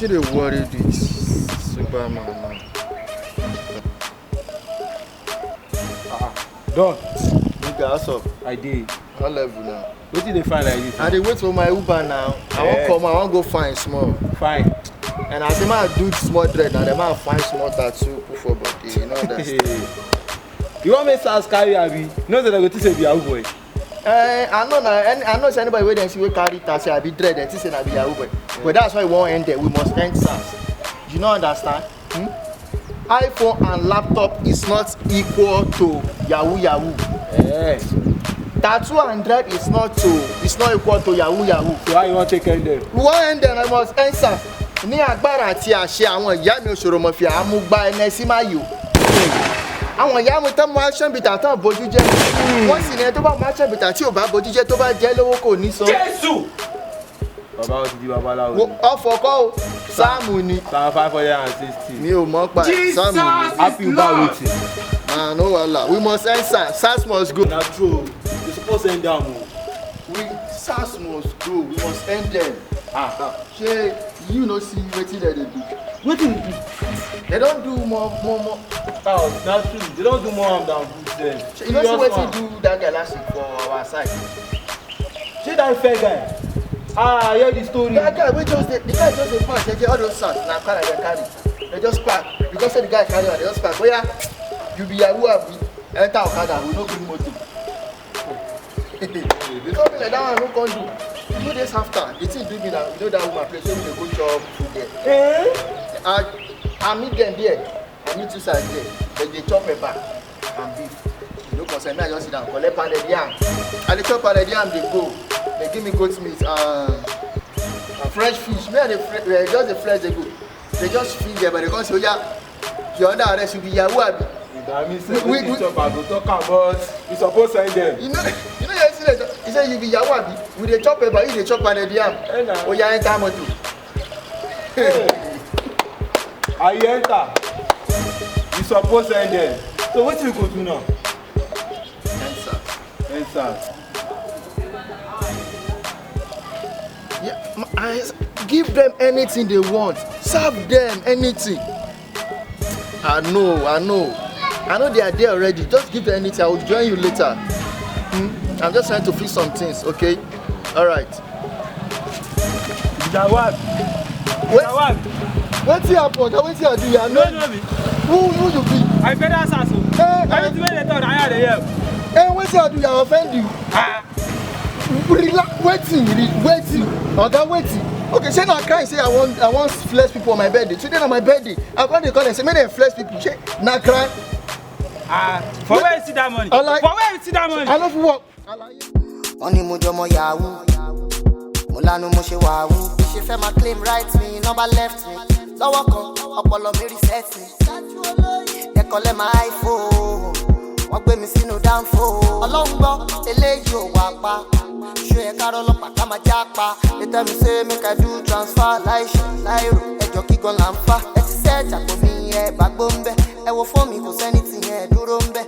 wetin dey worry this Superman now? Don. Nigga, what's up? I did. What level now? Wetin dey find like this? I dey wait for my Uber now. I wan come, I wan go find small. Fine. And as the man do small dread, now the man find small tattoo put for body. You know that. You want make SARS carry abi? No say dem go think say be Yahoo boy. I know say anybody wey dem see wey carry tattoo abi dread, dem think say na be Yahoo boy. But that's why we wan end there. We must end SARS. You no understand? iPhone and laptop is not equal to Yahoo Yahoo. Tattoo and dread is not equal to Yahoo Yahoo. So how you wan take end them? We wan end them, I must end SARS. Ní agbára àti àṣẹ àwọn ìyá mi òṣòro mọ̀ fi àmúgbá ẹnẹ sí máa yò. Àwọn ìyá mi tán mọ action bitter tán bójú jẹ́. Wọ́n sì ní ẹ tó bá mọ action bitter tí ò bá bójú jẹ́ tó bá jẹ́ lówó kò ní sọ. Jésù! Bàbá ó ti di babaláwo ni. Ọ̀fọ̀ kọ́ o, Sáàmù ni. Psalm 560. Mi ò mọ̀ pa Sáàmù ni. Happy about wetin? No wahala, we must end SARS. SARS must go. Na true. You suppose end am o. SARS must go, we must end them. Shey you no see wetin dem dey do? Wetin you do? They don do more. Oh, na true. They don do more harm than good sef. You no see wetin do that guy last week for our side? Shey that fair guy? I hear the story. That guy wey just dey, the guy just dey pass, jeje all those SARS na car dem carry. They just park because say the guy carry am, they just park. Oya, you be Yahoo abi? Enter Okada, we no bring motor. Something like that one no come do. 2 days after, the thing do me now. You know that woman place wey we dey go chop food there. I meet them there. I meet 2 sides there. They dey chop eba and beef. You no concern me, I just sit down collect pounded yam. I dey chop pounded yam dey go. They give me goat meat and fresh fish. Me and just the fresh dey go. They just feed there, but they come say, oya, you under arrest, you be Yahoo abi? I mean say wetin chop I go talk am, but you suppose send them. You know your student, he say you be Yahoo abi? We dey chop eba, you dey chop pounded yam. Oya enter motor. I enter. You suppose send them. So wetin you go do now? End SARS. Yeah, give them anything they want. Serve them anything. I know they are there already. Just give them anything. I will join you later. I'm just trying to fix some things, okay? All right. Jawad. Jawad. Wetin happen? Wetin I do? You are not. No be. Who you be? I federal SARS o. Everything wey dey talk na I dey hear. Wetin I do? You offend you. Relax. Waiting. Oga waiting. Okay, say na cry say I want flex people on my birthday. Today na my birthday. I come dey call them say make dem flex people. Say na cry. For where you see that money? For where you see that money? I no fit work. Wọ́n ní mo jọmọ Yahoo, mo lanu mo ṣe wàhù. Bí ṣe fẹ́ máa claim right mi, number left mi. Lọ́wọ́ kan, ọpọlọ mi reset mi. Ẹ̀kọ́lẹ̀ máa iPhone, wọ́n gbé mi sínú downfall. Ọlọ́run gbọ́, eléyìí ò wá pa. Ṣé ẹ ká rọ́lọ́pàá ká máa já pa? They tell me say make I do transfer láìṣe láìrò. Ẹjọ́ kígan là ń fa. Ẹ ti sẹ́ẹ̀tì àpò mi ẹ̀ bá gbó ń bẹ́. Ẹ wo fóònù mi kò sẹ́ni tì yẹn dúró ń bẹ́.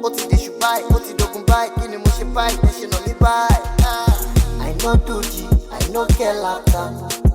Ó ti dèṣù báyìí, ó ti dogun báyìí, kí ni mo ṣe báyìí, ẹ ṣe nà mí báyìí. I no do G, I no get laptop.